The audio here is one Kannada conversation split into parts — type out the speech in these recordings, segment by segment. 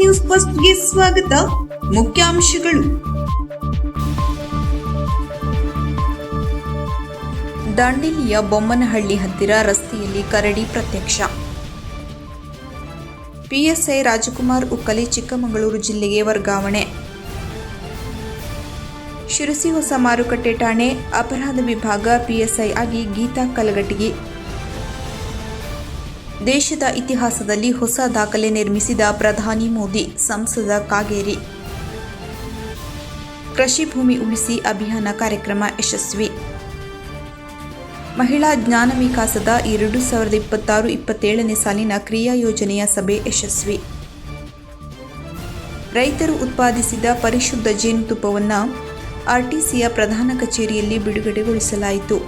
ನ್ಯೂಸ್ ಫಸ್ಟ್ಗೆ ಸ್ವಾಗತ. ಮುಖ್ಯಾಂಶಗಳು. ದಾಂಡೇಲಿಯ ಬೊಮ್ಮನಹಳ್ಳಿ ಹತ್ತಿರ ರಸ್ತೆಯಲ್ಲಿ ಕರಡಿ ಪ್ರತ್ಯಕ್ಷ. ಪಿಎಸ್ಐ ರಾಜಕುಮಾರ್ ಉಕ್ಕಲಿ ಚಿಕ್ಕಮಗಳೂರು ಜಿಲ್ಲೆಗೆ ವರ್ಗಾವಣೆ. ಶಿರಸಿ ಹೊಸ ಮಾರುಕಟ್ಟೆ ಠಾಣೆ ಅಪರಾಧ ವಿಭಾಗ ಪಿಎಸ್ಐ ಆಗಿ ಗೀತಾ ಕಲಘಟಗಿ. ದೇಶದ ಇತಿಹಾಸದಲ್ಲಿ ಹೊಸ ದಾಖಲೆ ನಿರ್ಮಿಸಿದ ಪ್ರಧಾನಿ ಮೋದಿ, ಸಂಸದ ಕಾಗೇರಿ. ಕೃಷಿ ಭೂಮಿ ಉಳಿಸಿ ಅಭಿಯಾನ ಕಾರ್ಯಕ್ರಮ ಯಶಸ್ವಿ. ಮಹಿಳಾ ಜ್ಞಾನ ವಿಕಾಸದ 2026-27ನೇ ಸಾಲಿನ ಕ್ರಿಯಾ ಯೋಜನೆಯ ಸಭೆ ಯಶಸ್ವಿ. ರೈತರು ಉತ್ಪಾದಿಸಿದ ಪರಿಶುದ್ಧ ಜೇನುತುಪ್ಪವನ್ನು ಆರ್ಟಿಸಿಯ ಪ್ರಧಾನ ಕಚೇರಿಯಲ್ಲಿ ಬಿಡುಗಡೆಗೊಳಿಸಲಾಯಿತು.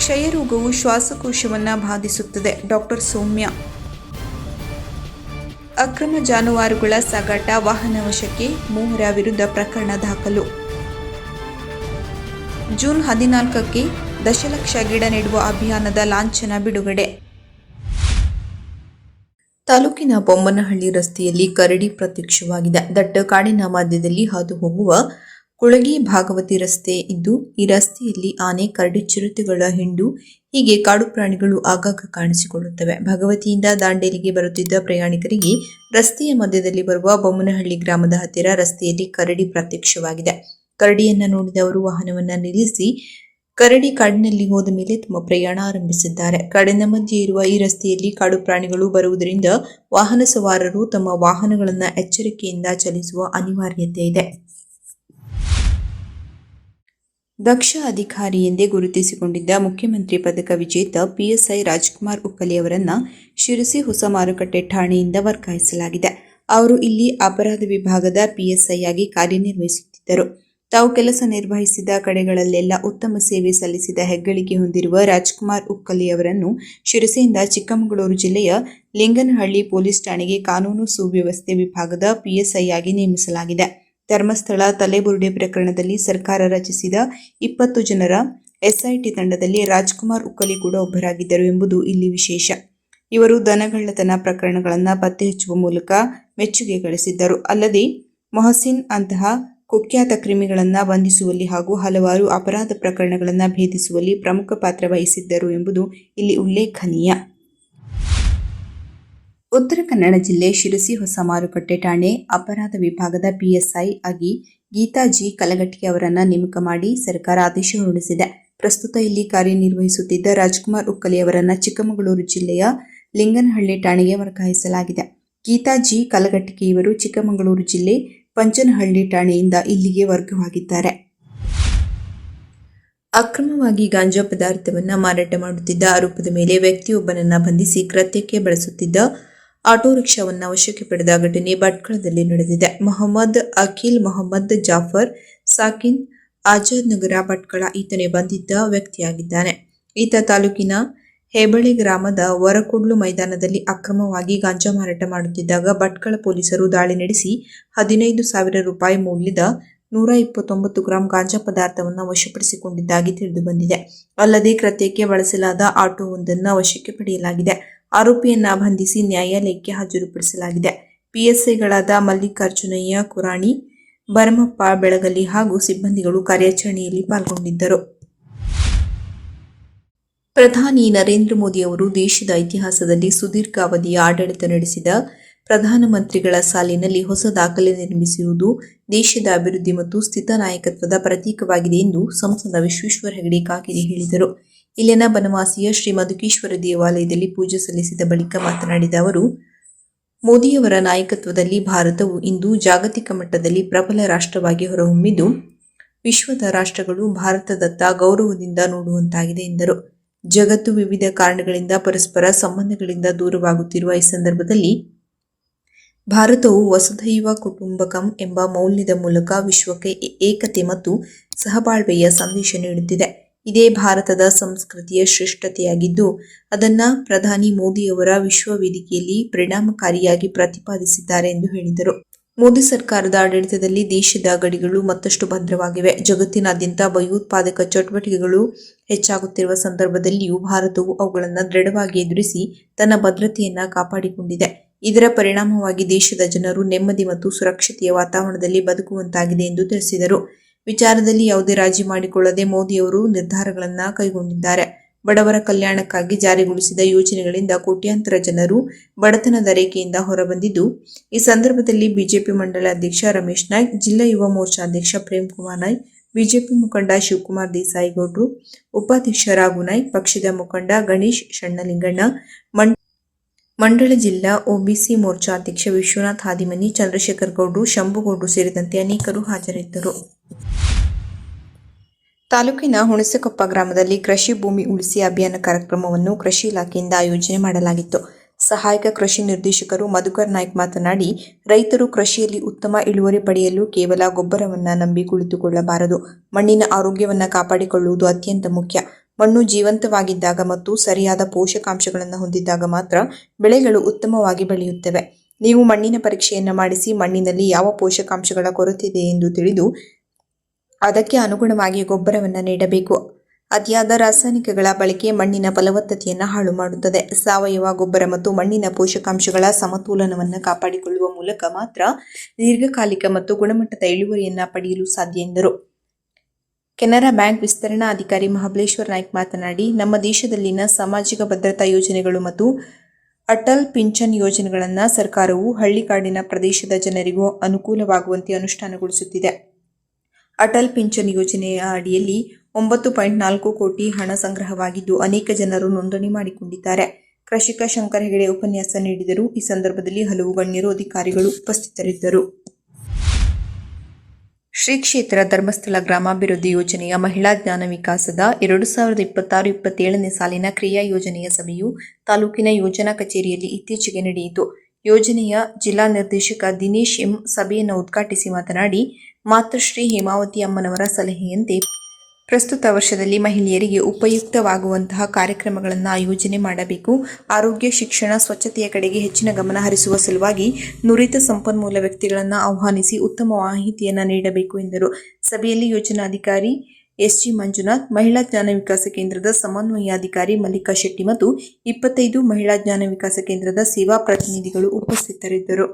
ಕ್ಷಯರೋಗವು ಶ್ವಾಸಕೋಶವನ್ನು ಬಾಧಿಸುತ್ತದೆ. ಡಾಕ್ಟರ್ ಸೌಮ್ಯ. ಅಕ್ರಮ ಜಾನುವಾರುಗಳ ಸಾಗಾಟ ವಾಹನ ವಶಕ್ಕೆ, 3 ವಿರುದ್ಧ ಪ್ರಕರಣ ದಾಖಲು. ಜೂನ್ 14ಕ್ಕೆ ದಶಲಕ್ಷ ಗಿಡ ನೆಡುವ ಅಭಿಯಾನದ ಲಾಂಛನ ಬಿಡುಗಡೆ. ತಾಲೂಕಿನ ಬೊಮ್ಮನಹಳ್ಳಿ ರಸ್ತೆಯಲ್ಲಿ ಕರಡಿ ಪ್ರತ್ಯಕ್ಷವಾಗಿದೆ. ದಟ್ಟ ಕಾಡಿನ ಮಧ್ಯದಲ್ಲಿ ಹಾದು ಹೋಗುವ ಕುಳಗಿ ಭಾಗವತಿ ರಸ್ತೆ ಇದ್ದು, ಈ ರಸ್ತೆಯಲ್ಲಿ ಆನೆ, ಕರಡಿ, ಚಿರತೆಗಳ ಹಿಂಡು ಹೀಗೆ ಕಾಡು ಪ್ರಾಣಿಗಳು ಆಗಾಗ ಕಾಣಿಸಿಕೊಳ್ಳುತ್ತವೆ. ಭಗವತಿಯಿಂದ ದಾಂಡೇಲಿಗೆ ಬರುತ್ತಿದ್ದ ಪ್ರಯಾಣಿಕರಿಗೆ ರಸ್ತೆಯ ಮಧ್ಯದಲ್ಲಿ ಬರುವ ಬೊಮ್ಮನಹಳ್ಳಿ ಗ್ರಾಮದ ಹತ್ತಿರ ರಸ್ತೆಯಲ್ಲಿ ಕರಡಿ ಪ್ರತ್ಯಕ್ಷವಾಗಿದೆ. ಕರಡಿಯನ್ನ ನೋಡಿದವರು ವಾಹನವನ್ನ ನಿಲ್ಲಿಸಿ ಕರಡಿ ಕಾಡಿನಲ್ಲಿ ಹೋದ ಮೇಲೆ ತಮ್ಮ ಪ್ರಯಾಣ ಆರಂಭಿಸಿದ್ದಾರೆ. ಕಾಡಿನ ಮಧ್ಯೆ ಇರುವ ಈ ರಸ್ತೆಯಲ್ಲಿ ಕಾಡು ಪ್ರಾಣಿಗಳು ಬರುವುದರಿಂದ ವಾಹನ ಸವಾರರು ತಮ್ಮ ವಾಹನಗಳನ್ನು ಎಚ್ಚರಿಕೆಯಿಂದ ಚಲಿಸುವ ಅನಿವಾರ್ಯತೆ ಇದೆ. ದಕ್ಷ ಅಧಿಕಾರಿ ಎಂದೇ ಗುರುತಿಸಿಕೊಂಡಿದ್ದ ಮುಖ್ಯಮಂತ್ರಿ ಪದಕ ವಿಜೇತ ಪಿಎಸ್ಐ ರಾಜಕುಮಾರ್ ಉಕ್ಕಲಿ ಅವರನ್ನ ಶಿರಸಿ ಹೊಸ ಮಾರುಕಟ್ಟೆ ಠಾಣೆಯಿಂದ ವರ್ಗಾಯಿಸಲಾಗಿದೆ. ಅವರು ಇಲ್ಲಿ ಅಪರಾಧ ವಿಭಾಗದ ಪಿಎಸ್ಐ ಆಗಿ ಕಾರ್ಯನಿರ್ವಹಿಸುತ್ತಿದ್ದರು. ತಾವು ಕೆಲಸ ನಿರ್ವಹಿಸಿದ ಕಡೆಗಳಲ್ಲೆಲ್ಲ ಉತ್ತಮ ಸೇವೆ ಸಲ್ಲಿಸಿದ ಹೆಗ್ಗಳಿಕೆ ಹೊಂದಿರುವ ರಾಜಕುಮಾರ್ ಉಕ್ಕಲಿ ಅವರನ್ನು ಶಿರಸಿಯಿಂದ ಚಿಕ್ಕಮಗಳೂರು ಜಿಲ್ಲೆಯ ಲಿಂಗನಹಳ್ಳಿ ಪೊಲೀಸ್ ಠಾಣೆಗೆ ಕಾನೂನು ಸುವ್ಯವಸ್ಥೆ ವಿಭಾಗದ ಪಿಎಸ್ಐ ಆಗಿ ನೇಮಿಸಲಾಗಿದೆ. ಧರ್ಮಸ್ಥಳ ತಲೆಬುರುಡೆ ಪ್ರಕರಣದಲ್ಲಿ ಸರ್ಕಾರ ರಚಿಸಿದ 20 ಜನರ ಎಸ್ಐಟಿ ತಂಡದಲ್ಲಿ ರಾಜಕುಮಾರ್ ಉಕ್ಕಲಿ ಕೂಡ ಒಬ್ಬರಾಗಿದ್ದರು ಎಂಬುದು ಇಲ್ಲಿ ವಿಶೇಷ. ಇವರು ದನಗಳ್ಳತನ ಪ್ರಕರಣಗಳನ್ನು ಪತ್ತೆ ಹಚ್ಚುವ ಮೂಲಕ ಮೆಚ್ಚುಗೆ ಗಳಿಸಿದ್ದರು. ಅಲ್ಲದೆ ಮೊಹಸಿನ್ ಅಂತಹ ಕುಖ್ಯಾತ ಕ್ರಿಮಿಗಳನ್ನು ಬಂಧಿಸುವಲ್ಲಿ ಹಾಗೂ ಹಲವಾರು ಅಪರಾಧ ಪ್ರಕರಣಗಳನ್ನು ಭೇದಿಸುವಲ್ಲಿ ಪ್ರಮುಖ ಪಾತ್ರ ವಹಿಸಿದ್ದರು ಎಂಬುದು ಇಲ್ಲಿ ಉಲ್ಲೇಖನೀಯ. ಉತ್ತರ ಕನ್ನಡ ಜಿಲ್ಲೆ ಶಿರಸಿ ಹೊಸ ಮಾರುಕಟ್ಟೆ ಠಾಣೆ ಅಪರಾಧ ವಿಭಾಗದ ಪಿಎಸ್ಐ ಆಗಿ ಗೀತಾ ಜಿ ಕಲಘಟಗಿ ಅವರನ್ನು ನೇಮಕ ಮಾಡಿ ಸರ್ಕಾರ ಆದೇಶ ಹೊರಡಿಸಿದೆ. ಪ್ರಸ್ತುತ ಇಲ್ಲಿ ಕಾರ್ಯನಿರ್ವಹಿಸುತ್ತಿದ್ದ ರಾಜಕುಮಾರ್ ಉಕ್ಕಲಿ ಅವರನ್ನು ಚಿಕ್ಕಮಗಳೂರು ಜಿಲ್ಲೆಯ ಲಿಂಗನಹಳ್ಳಿ ಠಾಣೆಗೆ ವರ್ಗಾಯಿಸಲಾಗಿದೆ. ಗೀತಾ ಜಿ ಕಲಘಟಗಿ ಇವರು ಚಿಕ್ಕಮಗಳೂರು ಜಿಲ್ಲೆ ಪಂಚನಹಳ್ಳಿ ಠಾಣೆಯಿಂದ ಇಲ್ಲಿಗೆ ವರ್ಗವಾಗಿದ್ದಾರೆ. ಅಕ್ರಮವಾಗಿ ಗಾಂಜಾ ಪದಾರ್ಥವನ್ನು ಮಾರಾಟ ಮಾಡುತ್ತಿದ್ದ ಆರೋಪದ ಮೇಲೆ ವ್ಯಕ್ತಿಯೊಬ್ಬನನ್ನು ಬಂಧಿಸಿ ಕೃತ್ಯಕ್ಕೆ ಬಳಸುತ್ತಿದ್ದ ಆಟೋ ರಿಕ್ಷಾವನ್ನು ವಶಕ್ಕೆ ಪಡೆದ ಘಟನೆ ಭಟ್ಕಳದಲ್ಲಿ ನಡೆದಿದೆ. ಮೊಹಮ್ಮದ್ ಅಖಿಲ್ ಮೊಹಮ್ಮದ್ ಜಾಫರ್ ಸಾಕಿನ್ ಆಜಾದ್ ನಗರ ಭಟ್ಕಳ ಈತನೇ ಬಂಧಿತ ವ್ಯಕ್ತಿಯಾಗಿದ್ದಾನೆ. ಈತ ತಾಲೂಕಿನ ಹೆಬಳೆ ಗ್ರಾಮದ ವರಕೊಡ್ಲು ಮೈದಾನದಲ್ಲಿ ಅಕ್ರಮವಾಗಿ ಗಾಂಜಾ ಮಾರಾಟ ಮಾಡುತ್ತಿದ್ದಾಗ ಭಟ್ಕಳ ಪೊಲೀಸರು ದಾಳಿ ನಡೆಸಿ 15,000 ರೂಪಾಯಿ ಮೌಲ್ಯದ 129 ಗ್ರಾಂ ಗಾಂಜಾ ಪದಾರ್ಥವನ್ನು ವಶಪಡಿಸಿಕೊಂಡಿದ್ದಾಗಿ ತಿಳಿದು ಬಂದಿದೆ. ಅಲ್ಲದೆ ಕೃತ್ಯಕ್ಕೆ ಬಳಸಲಾದ ಆಟೋವೊಂದನ್ನು ವಶಕ್ಕೆ ಪಡೆಯಲಾಗಿದೆ. ಆರೋಪಿಯನ್ನ ಬಂಧಿಸಿ ನ್ಯಾಯಾಲಯಕ್ಕೆ ಹಾಜರುಪಡಿಸಲಾಗಿದೆ. ಪಿಎಸ್ಐಗಳಾದ ಮಲ್ಲಿಕಾರ್ಜುನಯ್ಯ ಕುರಾಣಿ, ಭರಮಪ್ಪ ಬೆಳಗಲಿ ಹಾಗೂ ಸಿಬ್ಬಂದಿಗಳು ಕಾರ್ಯಾಚರಣೆಯಲ್ಲಿ ಪಾಲ್ಗೊಂಡಿದ್ದರು. ಪ್ರಧಾನಿ ನರೇಂದ್ರ ಮೋದಿ ಅವರು ದೇಶದ ಇತಿಹಾಸದಲ್ಲಿ ಸುದೀರ್ಘ ಅವಧಿಯ ಆಡಳಿತ ನಡೆಸಿದ ಪ್ರಧಾನಮಂತ್ರಿಗಳ ಸಾಲಿನಲ್ಲಿ ಹೊಸ ದಾಖಲೆ ನಿರ್ಮಿಸಿರುವುದು ದೇಶದ ಅಭಿವೃದ್ಧಿ ಮತ್ತು ಸ್ಥಿತ ನಾಯಕತ್ವದ ಪ್ರತೀಕವಾಗಿದೆ ಎಂದು ಸಂಸದ ವಿಶ್ವೇಶ್ವರ ಹೆಗಡೆ ಕಾಗೇರಿ ಹೇಳಿದರು. ಇಲ್ಲಿನ ಬನವಾಸಿಯ ಶ್ರೀ ಮಧುಕೇಶ್ವರ ದೇವಾಲಯದಲ್ಲಿ ಪೂಜೆ ಸಲ್ಲಿಸಿದ ಬಳಿಕ ಮಾತನಾಡಿದ ಅವರು, ಮೋದಿಯವರ ನಾಯಕತ್ವದಲ್ಲಿ ಭಾರತವು ಇಂದು ಜಾಗತಿಕ ಮಟ್ಟದಲ್ಲಿ ಪ್ರಬಲ ರಾಷ್ಟ್ರವಾಗಿ ಹೊರಹೊಮ್ಮಿದ್ದು ವಿಶ್ವದ ರಾಷ್ಟ್ರಗಳು ಭಾರತದತ್ತ ಗೌರವದಿಂದ ನೋಡುವಂತಾಗಿದೆ ಎಂದರು. ಜಗತ್ತು ವಿವಿಧ ಕಾರಣಗಳಿಂದ ಪರಸ್ಪರ ಸಂಬಂಧಗಳಿಂದ ದೂರವಾಗುತ್ತಿರುವ ಈ ಸಂದರ್ಭದಲ್ಲಿ ಭಾರತವು ವಸುಧೈವ ಕುಟುಂಬಕಂ ಎಂಬ ಮೌಲ್ಯದ ಮೂಲಕ ವಿಶ್ವಕ್ಕೆ ಏಕತೆ ಮತ್ತು ಸಹಬಾಳ್ವೆಯ ಸಂದೇಶ ನೀಡುತ್ತಿದೆ. ಇದೇ ಭಾರತದ ಸಂಸ್ಕೃತಿಯ ಶ್ರೇಷ್ಠತೆಯಾಗಿದ್ದು ಅದನ್ನು ಪ್ರಧಾನಿ ಮೋದಿಯವರ ವಿಶ್ವ ವೇದಿಕೆಯಲ್ಲಿ ಪರಿಣಾಮಕಾರಿಯಾಗಿ ಪ್ರತಿಪಾದಿಸಿದ್ದಾರೆ ಎಂದು ಹೇಳಿದರು. ಮೋದಿ ಸರ್ಕಾರದ ಆಡಳಿತದಲ್ಲಿ ದೇಶದ ಗಡಿಗಳು ಮತ್ತಷ್ಟು ಭದ್ರವಾಗಿವೆ. ಜಗತ್ತಿನಾದ್ಯಂತ ಭಯೋತ್ಪಾದಕ ಚಟುವಟಿಕೆಗಳು ಹೆಚ್ಚಾಗುತ್ತಿರುವ ಸಂದರ್ಭದಲ್ಲಿಯೂ ಭಾರತವು ಅವುಗಳನ್ನು ದೃಢವಾಗಿ ಎದುರಿಸಿ ತನ್ನ ಭದ್ರತೆಯನ್ನು ಕಾಪಾಡಿಕೊಂಡಿದೆ. ಇದರ ಪರಿಣಾಮವಾಗಿ ದೇಶದ ಜನರು ನೆಮ್ಮದಿ ಮತ್ತು ಸುರಕ್ಷತೆಯ ವಾತಾವರಣದಲ್ಲಿ ಬದುಕುವಂತಾಗಿದೆ ಎಂದು ತಿಳಿಸಿದರು. ವಿಚಾರದಲ್ಲಿ ಯಾವುದೇ ರಾಜಿ ಮಾಡಿಕೊಳ್ಳದೆ ಮೋದಿಯವರು ನಿರ್ಧಾರಗಳನ್ನು ಕೈಗೊಂಡಿದ್ದಾರೆ. ಬಡವರ ಕಲ್ಯಾಣಕ್ಕಾಗಿ ಜಾರಿಗೊಳಿಸಿದ ಯೋಜನೆಗಳಿಂದ ಕೋಟ್ಯಾಂತರ ಜನರು ಬಡತನದ ರೇಖೆಯಿಂದ ಹೊರಬಂದಿದ್ದು, ಈ ಸಂದರ್ಭದಲ್ಲಿ ಬಿಜೆಪಿ ಮಂಡಲ ಅಧ್ಯಕ್ಷ ರಮೇಶ್ ನಾಯ್ಕ್, ಜಿಲ್ಲಾ ಯುವ ಮೋರ್ಚಾ ಅಧ್ಯಕ್ಷ ಪ್ರೇಮ್ ಕುಮಾರ್ ನಾಯ್ಕ್, ಬಿಜೆಪಿ ಮುಖಂಡ ಶಿವಕುಮಾರ್ ದೇಸಾಯಿ ಗೌಡ್ರು, ಉಪಾಧ್ಯಕ್ಷ ರಾಘು ನಾಯ್ಕ್, ಪಕ್ಷದ ಮುಖಂಡ ಗಣೇಶ್ ಶಣ್ಣಲಿಂಗಣ್ಣ, ಮಂಡಳ ಜಿಲ್ಲಾ ಒಬಿಸಿ ಮೋರ್ಚಾ ಅಧ್ಯಕ್ಷ ವಿಶ್ವನಾಥ್ ಹಾದಿಮನಿ, ಚಂದ್ರಶೇಖರ್ ಗೌಡ್ರು, ಶಂಭುಗೌಡ್ರು ಸೇರಿದಂತೆ ಅನೇಕರು ಹಾಜರಿದ್ದರು. ತಾಲೂಕಿನ ಹುಣಸೆಕೊಪ್ಪ ಗ್ರಾಮದಲ್ಲಿ ಕೃಷಿ ಭೂಮಿ ಉಳಿಸಿ ಅಭಿಯಾನ ಕಾರ್ಯಕ್ರಮವನ್ನು ಕೃಷಿ ಇಲಾಖೆಯಿಂದ ಆಯೋಜನೆ ಮಾಡಲಾಗಿತ್ತು. ಸಹಾಯಕ ಕೃಷಿ ನಿರ್ದೇಶಕರು ಮಧುಕರ್ ನಾಯ್ಕ್ ಮಾತನಾಡಿ, ರೈತರು ಕೃಷಿಯಲ್ಲಿ ಉತ್ತಮ ಇಳುವರಿ ಪಡೆಯಲು ಕೇವಲ ಗೊಬ್ಬರವನ್ನು ನಂಬಿ ಕುಳಿತುಕೊಳ್ಳಬಾರದು. ಮಣ್ಣಿನ ಆರೋಗ್ಯವನ್ನು ಕಾಪಾಡಿಕೊಳ್ಳುವುದು ಅತ್ಯಂತ ಮುಖ್ಯ. ಮಣ್ಣು ಜೀವಂತವಾಗಿದ್ದಾಗ ಮತ್ತು ಸರಿಯಾದ ಪೋಷಕಾಂಶಗಳನ್ನು ಹೊಂದಿದ್ದಾಗ ಮಾತ್ರ ಬೆಳೆಗಳು ಉತ್ತಮವಾಗಿ ಬೆಳೆಯುತ್ತವೆ. ನೀವು ಮಣ್ಣಿನ ಪರೀಕ್ಷೆಯನ್ನು ಮಾಡಿಸಿ ಮಣ್ಣಿನಲ್ಲಿ ಯಾವ ಪೋಷಕಾಂಶಗಳ ಕೊರತೆ ಇದೆ ಎಂದು ತಿಳಿದು ಅದಕ್ಕೆ ಅನುಗುಣವಾಗಿ ಗೊಬ್ಬರವನ್ನು ನೀಡಬೇಕು. ಅತಿಯಾದ ರಾಸಾಯನಿಕಗಳ ಬಳಕೆ ಮಣ್ಣಿನ ಫಲವತ್ತತೆಯನ್ನು ಹಾಳು ಮಾಡುತ್ತದೆ. ಸಾವಯವ ಗೊಬ್ಬರ ಮತ್ತು ಮಣ್ಣಿನ ಪೋಷಕಾಂಶಗಳ ಸಮತೋಲನವನ್ನು ಕಾಪಾಡಿಕೊಳ್ಳುವ ಮೂಲಕ ಮಾತ್ರ ದೀರ್ಘಕಾಲಿಕ ಮತ್ತು ಗುಣಮಟ್ಟದ ಇಳುವರಿಯನ್ನು ಪಡೆಯಲು ಸಾಧ್ಯ ಎಂದರು. ಕೆನರಾ ಬ್ಯಾಂಕ್ ವಿಸ್ತರಣಾ ಅಧಿಕಾರಿ ಮಹಾಬಲೇಶ್ವರ್ ನಾಯ್ಕ್ ಮಾತನಾಡಿ, ನಮ್ಮ ದೇಶದಲ್ಲಿನ ಸಾಮಾಜಿಕ ಭದ್ರತಾ ಯೋಜನೆಗಳು ಮತ್ತು ಅಟಲ್ ಪಿಂಚಣಿ ಯೋಜನೆಗಳನ್ನು ಸರ್ಕಾರವು ಹಳ್ಳಿಗಾಡಿನ ಪ್ರದೇಶದ ಜನರಿಗೂ ಅನುಕೂಲವಾಗುವಂತೆ ಅನುಷ್ಠಾನಗೊಳಿಸುತ್ತಿದೆ. ಅಟಲ್ ಪಿಂಚಣಿ ಯೋಜನೆಯ ಅಡಿಯಲ್ಲಿ 9.4 ಕೋಟಿ ಹಣ ಸಂಗ್ರಹವಾಗಿದ್ದು ಅನೇಕ ಜನರು ನೋಂದಣಿ ಮಾಡಿಕೊಂಡಿದ್ದಾರೆ. ಕೃಷಿಕ ಶಂಕರ ಹೆಗಡೆ ಉಪನ್ಯಾಸ ನೀಡಿದರು. ಈ ಸಂದರ್ಭದಲ್ಲಿ ಹಲವು ಗಣ್ಯರು ಅಧಿಕಾರಿಗಳು ಉಪಸ್ಥಿತರಿದ್ದರು. ಶ್ರೀ ಕ್ಷೇತ್ರ ಧರ್ಮಸ್ಥಳ ಗ್ರಾಮಾಭಿವೃದ್ಧಿ ಯೋಜನೆಯ ಮಹಿಳಾ ಜ್ಞಾನ ವಿಕಾಸದ 2026-27ನೇ ಸಾಲಿನ ಕ್ರಿಯಾ ಯೋಜನೆಯ ಸಭೆಯು ತಾಲೂಕಿನ ಯೋಜನಾ ಕಚೇರಿಯಲ್ಲಿ ಇತ್ತೀಚೆಗೆ ನಡೆಯಿತು. ಯೋಜನೆಯ ಜಿಲ್ಲಾ ನಿರ್ದೇಶಕ ದಿನೇಶ್ ಎಂ ಸಭೆಯನ್ನು ಉದ್ಘಾಟಿಸಿ ಮಾತನಾಡಿ, ಮಾತೃಶ್ರೀ ಹೇಮಾವತಿ ಅಮ್ಮನವರ ಸಲಹೆಯಂತೆ ಪ್ರಸ್ತುತ ವರ್ಷದಲ್ಲಿ ಮಹಿಳೆಯರಿಗೆ ಉಪಯುಕ್ತವಾಗುವಂತಹ ಕಾರ್ಯಕ್ರಮಗಳನ್ನು ಆಯೋಜನೆ ಮಾಡಬೇಕು. ಆರೋಗ್ಯ, ಶಿಕ್ಷಣ, ಸ್ವಚ್ಛತೆಯ ಕಡೆಗೆ ಹೆಚ್ಚಿನ ಗಮನ ಹರಿಸುವ ಸಲುವಾಗಿ ನುರಿತ ಸಂಪನ್ಮೂಲ ವ್ಯಕ್ತಿಗಳನ್ನು ಆಹ್ವಾನಿಸಿ ಉತ್ತಮ ಮಾಹಿತಿಯನ್ನು ನೀಡಬೇಕು ಎಂದರು. ಸಭೆಯಲ್ಲಿ ಯೋಜನಾಧಿಕಾರಿ ಎಸ್ಜಿ ಮಂಜುನಾಥ್, ಮಹಿಳಾ ಜ್ಞಾನ ವಿಕಾಸ ಕೇಂದ್ರದ ಸಮನ್ವಯಾಧಿಕಾರಿ ಮಲ್ಲಿಕಾ ಶೆಟ್ಟಿ ಮತ್ತು 25 ಮಹಿಳಾ ಜ್ಞಾನ ವಿಕಾಸ ಕೇಂದ್ರದ ಸೇವಾ ಪ್ರತಿನಿಧಿಗಳು ಉಪಸ್ಥಿತರಿದ್ದರು.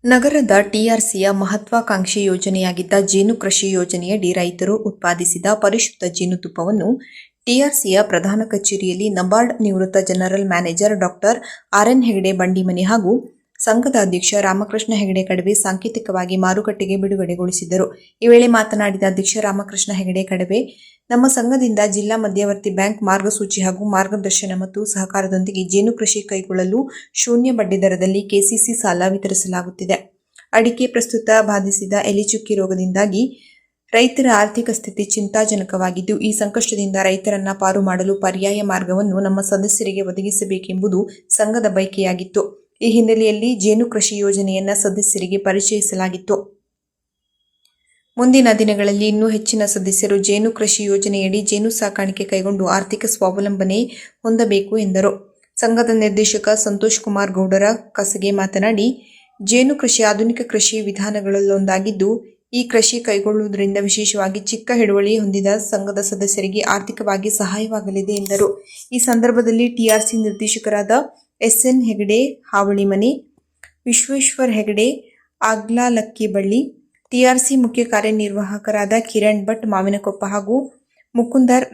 ನಗರದ ಟಿಆರ್ಸಿಯ ಮಹತ್ವಾಕಾಂಕ್ಷಿ ಯೋಜನೆಯಾಗಿದ್ದ ಜೇನು ಕೃಷಿ ಯೋಜನೆಯಡಿ ರೈತರು ಉತ್ಪಾದಿಸಿದ ಪರಿಶುದ್ಧ ಜೇನುತುಪ್ಪವನ್ನು ಟಿಆರ್ಸಿಯ ಪ್ರಧಾನ ಕಚೇರಿಯಲ್ಲಿ ನಬಾರ್ಡ್ ನಿವೃತ್ತ general manager doctor R N Hegde Bandimani ಹಾಗೂ ಸಂಘದ ಅಧ್ಯಕ್ಷ ರಾಮಕೃಷ್ಣ ಹೆಗಡೆ ಕಡವೆ ಸಾಂಕೇತಿಕವಾಗಿ ಮಾರುಕಟ್ಟೆಗೆ ಬಿಡುಗಡೆಗೊಳಿಸಿದರು. ಈ ವೇಳೆ ಮಾತನಾಡಿದ ಅಧ್ಯಕ್ಷ ರಾಮಕೃಷ್ಣ ಹೆಗಡೆ ಕಡವೆ, ನಮ್ಮ ಸಂಘದಿಂದ ಜಿಲ್ಲಾ ಮಧ್ಯವರ್ತಿ ಬ್ಯಾಂಕ್ ಮಾರ್ಗಸೂಚಿ ಹಾಗೂ ಮಾರ್ಗದರ್ಶನ ಮತ್ತು ಸಹಕಾರದೊಂದಿಗೆ ಜೇನು ಕೃಷಿ ಕೈಗೊಳ್ಳಲು ಶೂನ್ಯ ಬಡ್ಡಿ ದರದಲ್ಲಿ ಕೆಸಿಸಿ ಸಾಲ ವಿತರಿಸಲಾಗುತ್ತಿದೆ. ಅಡಿಕೆ ಪ್ರಸ್ತುತ ಬಾಧಿಸಿದ ಎಲೆಚುಕ್ಕಿ ರೋಗದಿಂದಾಗಿ ರೈತರ ಆರ್ಥಿಕ ಸ್ಥಿತಿ ಚಿಂತಾಜನಕವಾಗಿದ್ದು, ಈ ಸಂಕಷ್ಟದಿಂದ ರೈತರನ್ನ ಪಾರು ಮಾಡಲು ಪರ್ಯಾಯ ಮಾರ್ಗವನ್ನು ನಮ್ಮ ಸದಸ್ಯರಿಗೆ ಒದಗಿಸಬೇಕೆಂಬುದು ಸಂಘದ ಬಯಕೆಯಾಗಿತ್ತು. ಈ ಹಿನ್ನೆಲೆಯಲ್ಲಿ ಜೇನು ಕೃಷಿ ಯೋಜನೆಯನ್ನ ಸದಸ್ಯರಿಗೆ ಪರಿಚಯಿಸಲಾಗಿತ್ತು. ಮುಂದಿನ ದಿನಗಳಲ್ಲಿ ಇನ್ನೂ ಹೆಚ್ಚಿನ ಸದಸ್ಯರು ಜೇನು ಕೃಷಿ ಯೋಜನೆಯಡಿ ಜೇನು ಸಾಕಾಣಿಕೆ ಕೈಗೊಂಡು ಆರ್ಥಿಕ ಸ್ವಾವಲಂಬನೆ ಹೊಂದಬೇಕು ಎಂದರು. ಸಂಘದ ನಿರ್ದೇಶಕ ಸಂತೋಷ್ ಕುಮಾರ್ ಗೌಡರ ಕಸಗೆ ಮಾತನಾಡಿ, ಜೇನು ಕೃಷಿ ಆಧುನಿಕ ಕೃಷಿ ವಿಧಾನಗಳಲ್ಲೊಂದಾಗಿದ್ದು, ಈ ಕೃಷಿ ಕೈಗೊಳ್ಳುವುದರಿಂದ ವಿಶೇಷವಾಗಿ ಚಿಕ್ಕ ಹಿಡುವಳಿ ಹೊಂದಿದ ಸಂಘದ ಸದಸ್ಯರಿಗೆ ಆರ್ಥಿಕವಾಗಿ ಸಹಾಯವಾಗಲಿದೆ ಎಂದರು. ಈ ಸಂದರ್ಭದಲ್ಲಿ ಟಿಆರ್ಸಿ ನಿರ್ದೇಶಕರಾದ ಎಸ್ಎನ್ ಹೆಗಡೆ ಹಾವಳಿಮನೆ, ವಿಶ್ವೇಶ್ವರ್ ಹೆಗಡೆ ಆಗ್ಲಾಲಕ್ಕಿಬಳ್ಳಿ, ಟಿಆರ್ಸಿ ಮುಖ್ಯ ಕಾರ್ಯನಿರ್ವಾಹಕರಾದ ಕಿರಣ್ ಭಟ್ ಮಾವಿನಕೊಪ್ಪ ಹಾಗೂ ಮುಕುಂದರ್,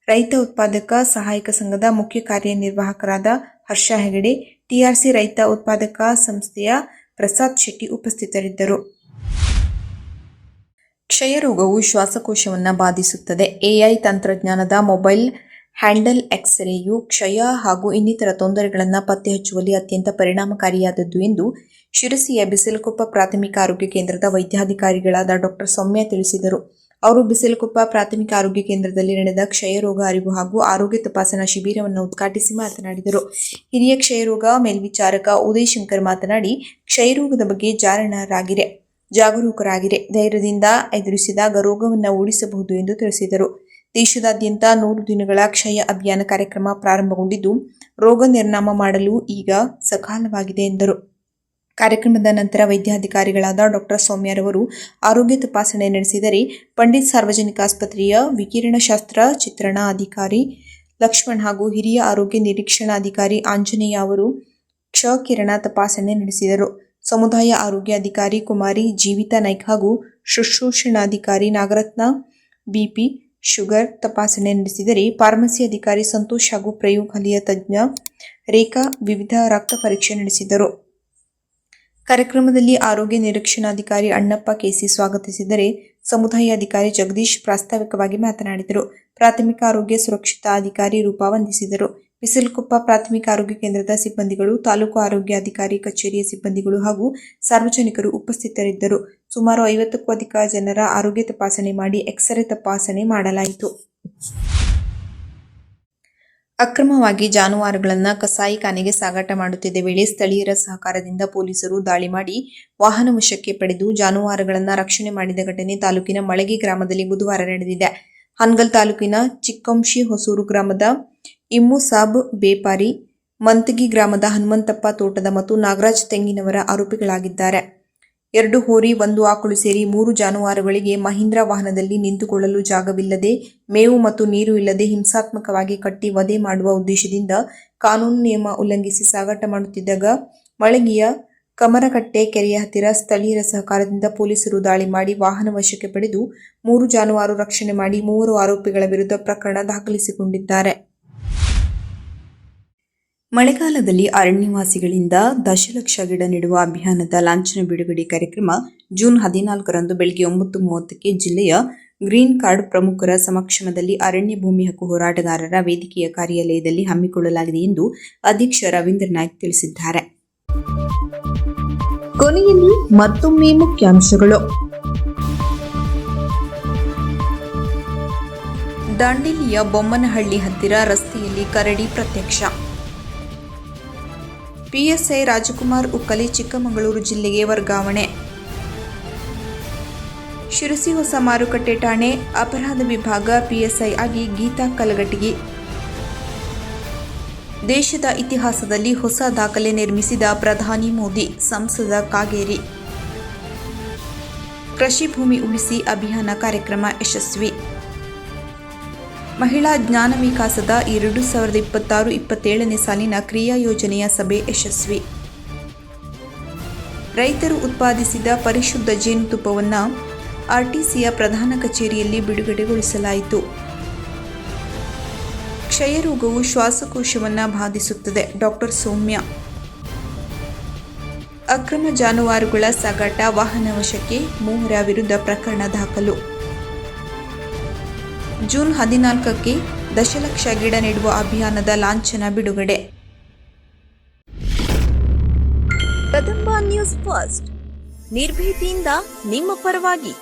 ರೈತ ಉತ್ಪಾದಕ ಸಹಾಯಕ ಸಂಘದ ಮುಖ್ಯ ಕಾರ್ಯನಿರ್ವಾಹಕರಾದ ಹರ್ಷ ಹೆಗಡೆ, ಟಿಆರ್ಸಿ ರೈತ ಉತ್ಪಾದಕ ಸಂಸ್ಥೆಯ ಪ್ರಸಾದ್ ಶೆಟ್ಟಿ ಉಪಸ್ಥಿತರಿದ್ದರು. ಕ್ಷಯರೋಗವು ಶ್ವಾಸಕೋಶವನ್ನು ಬಾಧಿಸುತ್ತದೆ. ಎಐ ತಂತ್ರಜ್ಞಾನದ ಮೊಬೈಲ್ ಹ್ಯಾಂಡಲ್ ಎಕ್ಸ್ರೇಯು ಕ್ಷಯ ಹಾಗೂ ಇನ್ನಿತರ ತೊಂದರೆಗಳನ್ನು ಪತ್ತೆ ಹಚ್ಚುವಲ್ಲಿ ಅತ್ಯಂತ ಪರಿಣಾಮಕಾರಿಯಾದದ್ದು ಎಂದು ಶಿರಸಿಯ ಬಿಸಿಲಕೊಪ್ಪ ಪ್ರಾಥಮಿಕ ಆರೋಗ್ಯ ಕೇಂದ್ರದ ವೈದ್ಯಾಧಿಕಾರಿಗಳಾದ ಡಾಕ್ಟರ್ ಸೌಮ್ಯ ತಿಳಿಸಿದರು. ಅವರು ಬಿಸಿಲಕೊಪ್ಪ ಪ್ರಾಥಮಿಕ ಆರೋಗ್ಯ ಕೇಂದ್ರದಲ್ಲಿ ನಡೆದ ಕ್ಷಯರೋಗ ಅರಿವು ಹಾಗೂ ಆರೋಗ್ಯ ತಪಾಸಣಾ ಶಿಬಿರವನ್ನು ಉದ್ಘಾಟಿಸಿ ಮಾತನಾಡಿದರು. ಹಿರಿಯ ಕ್ಷಯರೋಗ ಮೇಲ್ವಿಚಾರಕ ಉದಯ್ ಶಂಕರ್ ಮಾತನಾಡಿ, ಕ್ಷಯರೋಗದ ಬಗ್ಗೆ ಜಾಗರೂಕರಾಗಿರೆ ಧೈರ್ಯದಿಂದ ಎದುರಿಸಿದಾಗ ರೋಗವನ್ನು ಓಡಿಸಬಹುದು ಎಂದು ತಿಳಿಸಿದರು. ದೇಶದಾದ್ಯಂತ 100 ದಿನಗಳ ಕ್ಷಯ ಅಭಿಯಾನ ಕಾರ್ಯಕ್ರಮ ಪ್ರಾರಂಭಗೊಂಡಿದ್ದು, ರೋಗ ನಿರ್ನಾಮ ಮಾಡಲು ಈಗ ಸಕಾಲವಾಗಿದೆ ಎಂದರು. ಕಾರ್ಯಕ್ರಮದ ನಂತರ ವೈದ್ಯಾಧಿಕಾರಿಗಳಾದ ಡಾಕ್ಟರ್ ಸೌಮ್ಯರವರು ಆರೋಗ್ಯ ತಪಾಸಣೆ ನಡೆಸಿದರೆ, ಪಂಡಿತ್ ಸಾರ್ವಜನಿಕ ಆಸ್ಪತ್ರೆಯ ವಿಕಿರಣಶಾಸ್ತ್ರ ಚಿತ್ರಣ ಅಧಿಕಾರಿ ಲಕ್ಷ್ಮಣ್ ಹಾಗೂ ಹಿರಿಯ ಆರೋಗ್ಯ ನಿರೀಕ್ಷಣಾಧಿಕಾರಿ ಆಂಜನೇಯ ಅವರು ಕ್ಷಕಿರಣ ತಪಾಸಣೆ ನಡೆಸಿದರು. ಸಮುದಾಯ ಆರೋಗ್ಯ ಅಧಿಕಾರಿ ಕುಮಾರಿ ಜೀವಿತಾ ನಾಯ್ಕ್ ಹಾಗೂ ಶುಶ್ರೂಷಣಾಧಿಕಾರಿ ನಾಗರತ್ನ ಬಿಪಿ ಶುಗರ್ ತಪಾಸಣೆ ನಡೆಸಿದರೆ, ಫಾರ್ಮಸಿ ಅಧಿಕಾರಿ ಸಂತೋಷ್ ಹಾಗೂ ಪ್ರಯೋಗಾಲಯ ತಜ್ಞ ರೇಖಾ ವಿವಿಧ ರಕ್ತ ಪರೀಕ್ಷೆ ನಡೆಸಿದರು. ಕಾರ್ಯಕ್ರಮದಲ್ಲಿ ಆರೋಗ್ಯ ನಿರೀಕ್ಷಣಾಧಿಕಾರಿ ಅಣ್ಣಪ್ಪ ಕೆಸಿ ಸ್ವಾಗತಿಸಿದರೆ, ಸಮುದಾಯ ಅಧಿಕಾರಿ ಜಗದೀಶ್ ಪ್ರಾಸ್ತಾವಿಕವಾಗಿ ಮಾತನಾಡಿದರು. ಪ್ರಾಥಮಿಕ ಆರೋಗ್ಯ ಸುರಕ್ಷತಾ ಅಧಿಕಾರಿ ರೂಪಾ ವಂದಿಸಿದರು. ಬಿಸಿಲಕೊಪ್ಪ ಪ್ರಾಥಮಿಕ ಆರೋಗ್ಯ ಕೇಂದ್ರದ ಸಿಬ್ಬಂದಿಗಳು, ತಾಲೂಕು ಆರೋಗ್ಯ ಅಧಿಕಾರಿ ಕಚೇರಿಯ ಸಿಬ್ಬಂದಿಗಳು ಹಾಗೂ ಸಾರ್ವಜನಿಕರು ಉಪಸ್ಥಿತರಿದ್ದರು. ಸುಮಾರು 50ಕ್ಕೂ ಅಧಿಕ ಜನರ ಆರೋಗ್ಯ ತಪಾಸಣೆ ಮಾಡಿ ಎಕ್ಸರೆ ತಪಾಸಣೆ ಮಾಡಲಾಯಿತು. ಅಕ್ರಮವಾಗಿ ಜಾನುವಾರುಗಳನ್ನು ಕಸಾಯಿಖಾನೆಗೆ ಸಾಗಾಟ ಮಾಡುತ್ತಿದ್ದ ವೇಳೆ ಸ್ಥಳೀಯರ ಸಹಕಾರದಿಂದ ಪೊಲೀಸರು ದಾಳಿ ಮಾಡಿ ವಾಹನ ವಶಕ್ಕೆ ಪಡೆದು ಜಾನುವಾರುಗಳನ್ನು ರಕ್ಷಣೆ ಮಾಡಿದ ಘಟನೆ ತಾಲೂಕಿನ ಮಳಗಿ ಗ್ರಾಮದಲ್ಲಿ ಬುಧವಾರ ನಡೆದಿದೆ. ಹಾನಗಲ್ ತಾಲೂಕಿನ ಚಿಕ್ಕಂಶಿ ಹೊಸೂರು ಗ್ರಾಮದ ಇಮ್ಮುಸಾಬ್ ಬೇಪಾರಿ, ಮಂತಗಿ ಗ್ರಾಮದ ಹನುಮಂತಪ್ಪ ತೋಟದ ಮತ್ತು ನಾಗರಾಜ್ ತೆಂಗಿನವರ ಆರೋಪಿಗಳಾಗಿದ್ದಾರೆ. 2 ಹೋರಿ 1 ಆಕಳು ಸೇರಿ 3 ಜಾನುವಾರುಗಳಿಗೆ ಮಹೀಂದ್ರ ವಾಹನದಲ್ಲಿ ನಿಂತುಕೊಳ್ಳಲು ಜಾಗವಿಲ್ಲದೆ, ಮೇವು ಮತ್ತು ನೀರು ಇಲ್ಲದೆ ಹಿಂಸಾತ್ಮಕವಾಗಿ ಕಟ್ಟಿ ವಧೆ ಮಾಡುವ ಉದ್ದೇಶದಿಂದ ಕಾನೂನು ನಿಯಮ ಉಲ್ಲಂಘಿಸಿ ಸಾಗಾಟ ಮಾಡುತ್ತಿದ್ದಾಗ ಮಳಗಿಯ ಕಮರಕಟ್ಟೆ ಕೆರೆಯ ಹತ್ತಿರ ಸ್ಥಳೀಯರ ಸಹಕಾರದಿಂದ ಪೊಲೀಸರು ದಾಳಿ ಮಾಡಿ ವಾಹನ ವಶಕ್ಕೆ ಪಡೆದು 3 ಜಾನುವಾರು ರಕ್ಷಣೆ ಮಾಡಿ 3 ಆರೋಪಿಗಳ ವಿರುದ್ಧ ಪ್ರಕರಣ ದಾಖಲಿಸಿಕೊಂಡಿದ್ದಾರೆ. ಮಳೆಗಾಲದಲ್ಲಿ ಅರಣ್ಯವಾಸಿಗಳಿಂದ ದಶಲಕ್ಷ ಗಿಡ ನೆಡುವ ಅಭಿಯಾನದ ಲಾಂಛನ ಬಿಡುಗಡೆ ಕಾರ್ಯಕ್ರಮ ಜೂನ್ 14ರಂದು ಬೆಳಗ್ಗೆ 9:30ಕ್ಕೆ ಜಿಲ್ಲೆಯ ಗ್ರೀನ್ ಕಾರ್ಡ್ ಪ್ರಮುಖರ ಸಮಕ್ಷಮದಲ್ಲಿ ಅರಣ್ಯ ಭೂಮಿ ಹಕ್ಕು ಹೋರಾಟಗಾರರ ವೇದಿಕೆಯ ಕಾರ್ಯಾಲಯದಲ್ಲಿ ಹಮ್ಮಿಕೊಳ್ಳಲಾಗಿದೆ ಎಂದು ಅಧ್ಯಕ್ಷ ರವೀಂದ್ರ ನಾಯ್ಕ್ ತಿಳಿಸಿದ್ದಾರೆ. ಕೊನೆಯಲ್ಲಿ ಮತ್ತೊಮ್ಮೆ ಮುಖ್ಯಾಂಶಗಳು. ದಾಂಡೇಲಿಯ ಬೊಮ್ಮನಹಳ್ಳಿ ಹತ್ತಿರ ರಸ್ತೆಯಲ್ಲಿ ಕರಡಿ ಪ್ರತ್ಯಕ್ಷ. ಪಿಎಸ್ಐ ರಾಜಕುಮಾರ್ ಉಕ್ಕಲಿ ಚಿಕ್ಕಮಗಳೂರು ಜಿಲ್ಲೆಗೆ ವರ್ಗಾವಣೆ. ಶಿರಸಿ ಹೊಸ ಮಾರುಕಟ್ಟೆ ಠಾಣೆ ಅಪರಾಧ ವಿಭಾಗ ಪಿಎಸ್ಐ ಆಗಿ ಗೀತಾ ಕಲಗಟಗಿ. ದೇಶದ ಇತಿಹಾಸದಲ್ಲಿ ಹೊಸ ದಾಖಲೆ ನಿರ್ಮಿಸಿದ ಪ್ರಧಾನಿ ಮೋದಿ, ಸಂಸದ ಕಾಗೇರಿ. ಕೃಷಿ ಭೂಮಿ ಉಳಿಸಿ ಅಭಿಯಾನ ಕಾರ್ಯಕ್ರಮ ಯಶಸ್ವಿ. ಮಹಿಳಾ ಜ್ಞಾನ ವಿಕಾಸದ 2026-27ನೇ ಸಾಲಿನ ಕ್ರಿಯಾ ಯೋಜನೆಯ ಸಭೆ ಯಶಸ್ವಿ. ರೈತರು ಉತ್ಪಾದಿಸಿದ ಪರಿಶುದ್ಧ ಜೇನುತುಪ್ಪವನ್ನು ಆರ್ಟಿಸಿಯ ಪ್ರಧಾನ ಕಚೇರಿಯಲ್ಲಿ ಬಿಡುಗಡೆಗೊಳಿಸಲಾಯಿತು. ಕ್ಷಯರೋಗವು ಶ್ವಾಸಕೋಶವನ್ನು ಬಾಧಿಸುತ್ತದೆ. ಡಾಕ್ಟರ್ ಸೌಮ್ಯ. ಅಕ್ರಮ ಜಾನುವಾರುಗಳ ಸಾಗಾಟ, ವಾಹನ ವಶಕ್ಕೆ 3 ವಿರುದ್ಧ ಪ್ರಕರಣ ದಾಖಲು. ಜೂನ್ 14ಕ್ಕೆ ದಶಲಕ್ಷ ಗಿಡ ನೆಡುವ ಅಭಿಯಾನದ ಲಾಂಛನ ಬಿಡುಗಡೆ. ಕದಂಬ ನ್ಯೂಸ್ ಫಸ್ಟ್, ನಿರ್ಭೀತಿಯಿಂದ ನಿಮ್ಮ ಪರವಾಗಿ.